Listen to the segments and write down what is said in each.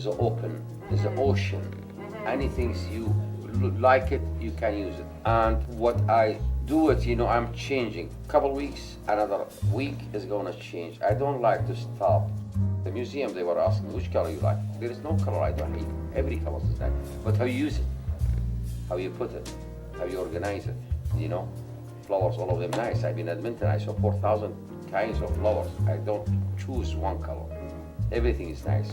the open, is the ocean. Anything you like it, you can use it. And what I do it, I'm changing. Couple weeks, another week is gonna change. I don't like to stop. The museum, they were asking, which color you like? There is no color I don't hate. Every color is nice. But how you use it, how you put it, how you organize it, Flowers, all of them nice. I've been in Edmonton, I saw 4,000 kinds of flowers. I don't choose one color. Everything is nice.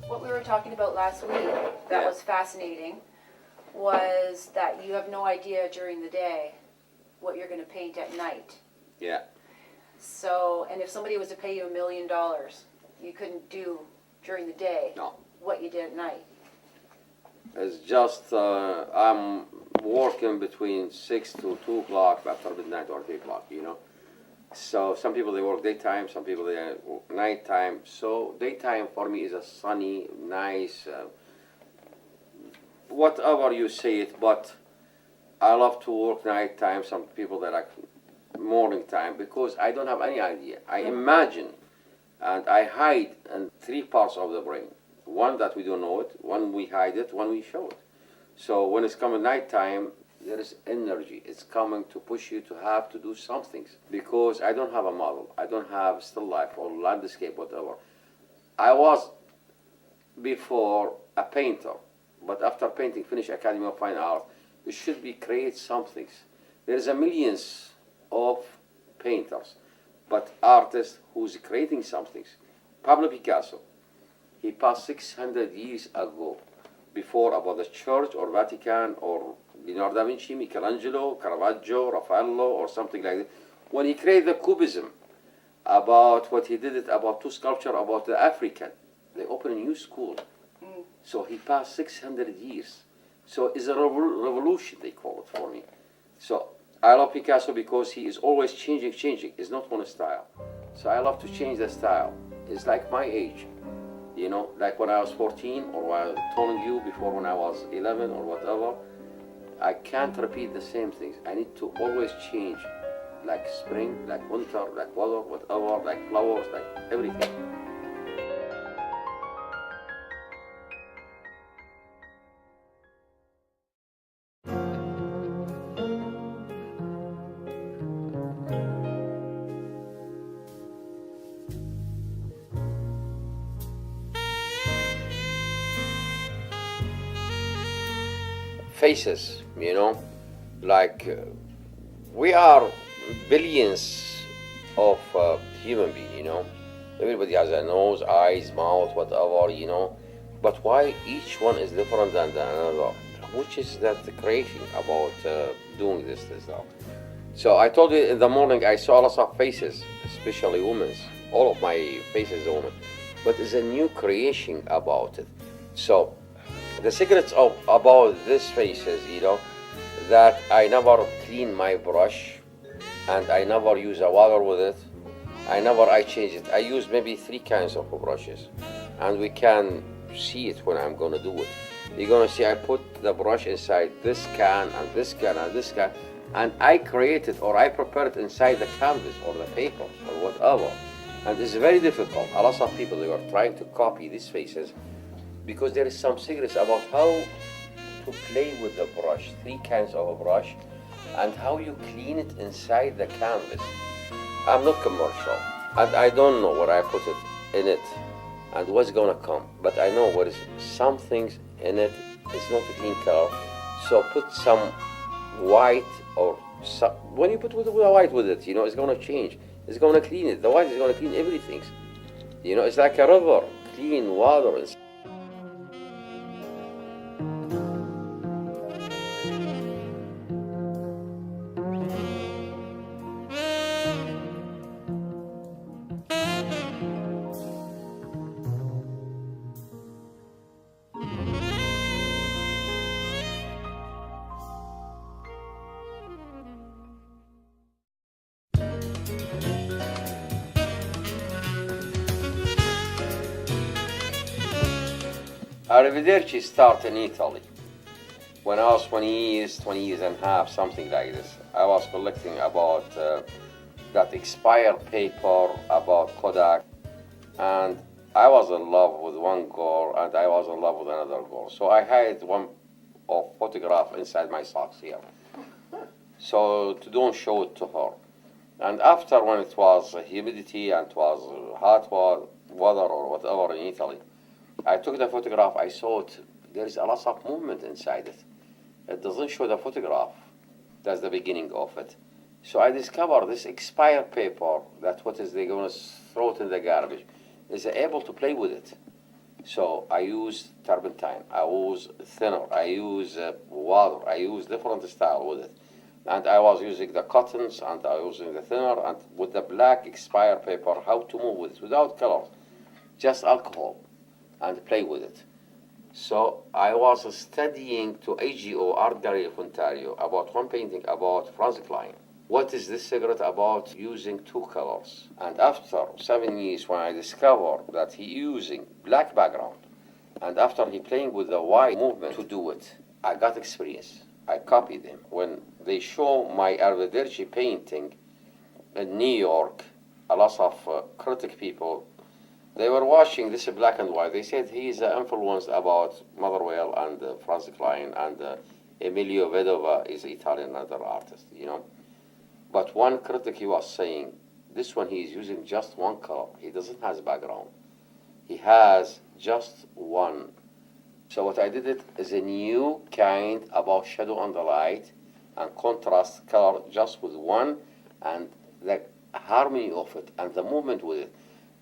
What we were talking about last week that was fascinating was that you have no idea during the day what you're going to paint at night. Yeah. So, and if somebody was to pay you $1 million, you couldn't do during the day what you did at night. It's just, I'm working between 6 to 2 o'clock after midnight or 3 o'clock, So some people, they work daytime, some people, they work nighttime. So daytime for me is a sunny, nice, whatever you say it, but I love to work nighttime. Some people, they like morning time because I don't have any idea. I imagine and I hide in 3 parts of the brain. One that we don't know it, one we hide it, one we show it. So when it's coming nighttime, there is energy. It's coming to push you to have to do some things because I don't have a model. I don't have still life or landscape, whatever. I was before a painter, but after painting, finish Academy of Fine Art, you should be create some things. There's a millions of painters, but artists who's creating some things. Pablo Picasso, he passed 600 years ago, before about the church or Vatican or Leonardo da Vinci, Michelangelo, Caravaggio, Raffaello, or something like that. When he created the Cubism, about what he did it about 2 sculpture about the African, they opened a new school. So he passed 600 years. So it's a revolution, they call it for me. So I love Picasso because he is always changing. It's not one style. So I love to change the style. It's like my age. Like when I was 14 or when I was telling you before when I was 11 or whatever, I can't repeat the same things. I need to always change, like spring, like winter, like weather, whatever, like flowers, like everything. Faces, like we are billions of human beings, Everybody has a nose, eyes, mouth, whatever, But why each one is different than another? Which is that the creation about doing this stuff. So I told you in the morning I saw lots of faces, especially women's. All of my faces are women. But it's a new creation about it. So the secrets about this faces, that I never clean my brush and I never use a water with it. I change it. I use maybe 3 kinds of brushes and we can see it when I'm gonna do it. You're gonna see I put the brush inside this can and this can and this can and I create it or I prepare it inside the canvas or the paper or whatever. And it's very difficult. A lot of people, they are trying to copy these faces because there is some secrets about how to play with the brush, 3 kinds of a brush, and how you clean it inside the canvas. I'm not commercial, and I don't know what I put it in it and what's gonna come, but I know what is some things in it. It's not a clean color, so put some white or when you put with a white with it, it's gonna change. is going to clean it. The white is going to clean everything. You know, it's like a river, clean water. Arrivederci started in Italy. When I was 20 years and a half, something like this, I was collecting about that expired paper about Kodak, and I was in love with one girl, and I was in love with another girl. So I had one of photograph inside my socks here, so to don't show it to her. And after, when it was humidity and it was hot weather or whatever in Italy, I took the photograph. I saw it. There is a lot of movement inside it. It doesn't show the photograph. That's the beginning of it. So I discovered this expired paper that what is they going to throw it in the garbage is able to play with it. So I use turpentine. I use thinner. I use water. I use different style with it. And I was using the cottons and I was using the thinner and with the black expired paper, how to move with it without colors, just alcohol, and play with it. So I was studying to AGO, Art Gallery of Ontario, about one painting about Franz Klein. What is this secret about using two colors? And after 7 years, when I discovered that he using black background, and after he playing with the white movement to do it, I got experience. I copied him. When they show my Arrivederci painting in New York, a lot of critic people, they were watching this black and white. They said he's influenced about Motherwell and Franz Klein and Emilio Vedova is Italian, another artist, you know. But one critic, he was saying, this one he is using just one color. He doesn't have background. He has just one. So what I did it is a new kind about shadow and the light and contrast color just with one and the harmony of it and the movement with it.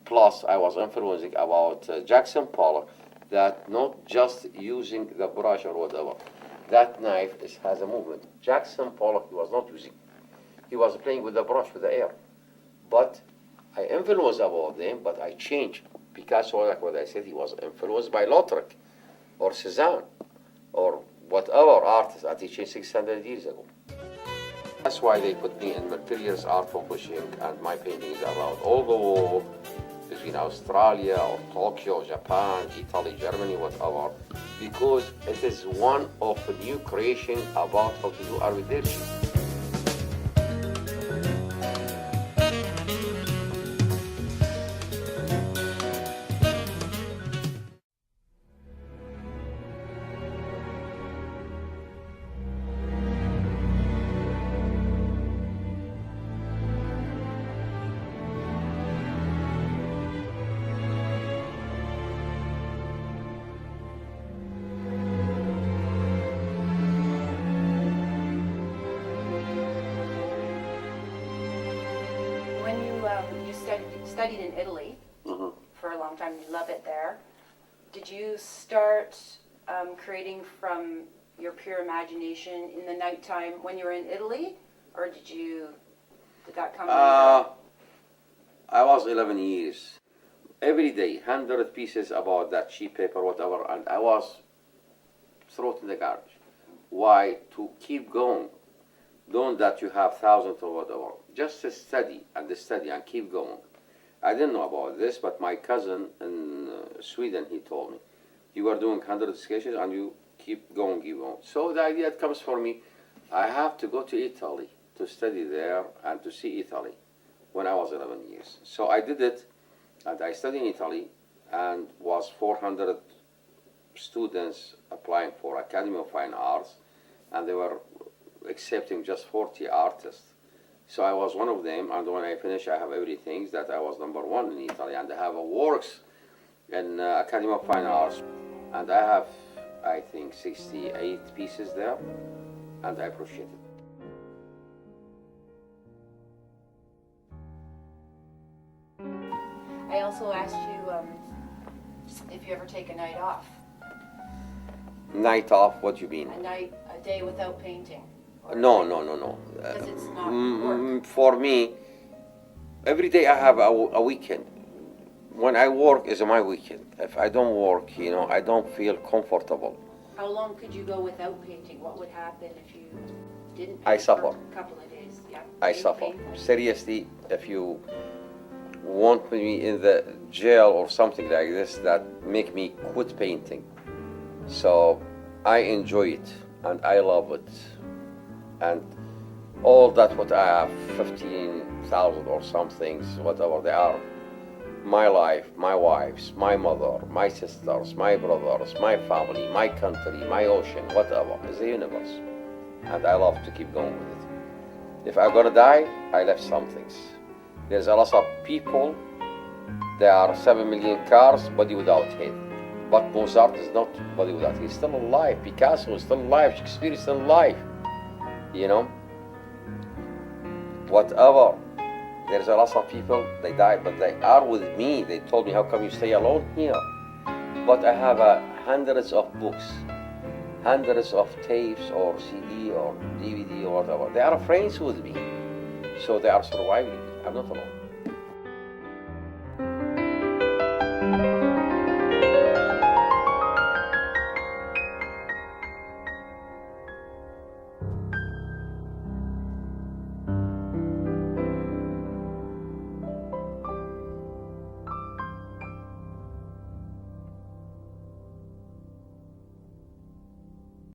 Plus, I was influencing about Jackson Pollock, that not just using the brush or whatever. That knife has a movement. Jackson Pollock, he was not using. He was playing with the brush, with the air. But I influenced about them, but I changed. Picasso, like what I said, he was influenced by Lautrec or Cézanne or whatever artist that he changed 600 years ago. That's why they put me in Materials Art Publishing, and my paintings around all the world, between Australia or Tokyo, Japan, Italy, Germany, whatever, because it is one of a new creation about how to do Arrivederci. You studied in Italy for a long time. You love it there. Did you start creating from your pure imagination in the nighttime when you were in Italy, or did that come later? I was 11 years. Every day, 100 pieces about that cheap paper, whatever, and I was thrown in the garbage. Why? To keep going. Don't that you have thousands or whatever. Just to study and keep going. I didn't know about this, but my cousin in Sweden, he told me, you are doing 100 sketches and you keep going. So the idea comes for me, I have to go to Italy to study there and to see Italy when I was 11 years. So I did it, and I studied in Italy, and was 400 students applying for Academy of Fine Arts, and they were accepting just 40 artists. So I was one of them, and when I finished, I have everything that I was number one in Italy, and I have works in Academy of Fine Arts, and I have, I think, 68 pieces there, and I appreciate it. I also asked you if you ever take a night off, Night off, what do you mean? a day without painting. No. Because it's not work. For me, every day I have a weekend. When I work is my weekend. If I don't work, I don't feel comfortable. How long could you go without painting? What would happen if you didn't paint I suffer. for a couple of days? Yeah. I Maybe suffer. painful. Seriously, if you want me in the jail or something like this, that make me quit painting. So I enjoy it and I love it. And all that what I have, 15,000 or some things, whatever they are, my life, my wife's, my mother, my sisters, my brothers, my family, my country, my ocean, whatever, is the universe. And I love to keep going with it. If I'm gonna die, I left some things. There's a lot of people, there are 7 million cars, body without head. But Mozart is not body without head. He's still alive. Picasso is still alive. Shakespeare is still alive. Whatever. There's a lot of people, they died, but they are with me. They told me, how come you stay alone here? But I have hundreds of books, hundreds of tapes or CD or DVD or whatever. They are friends with me. So they are surviving. I'm not alone.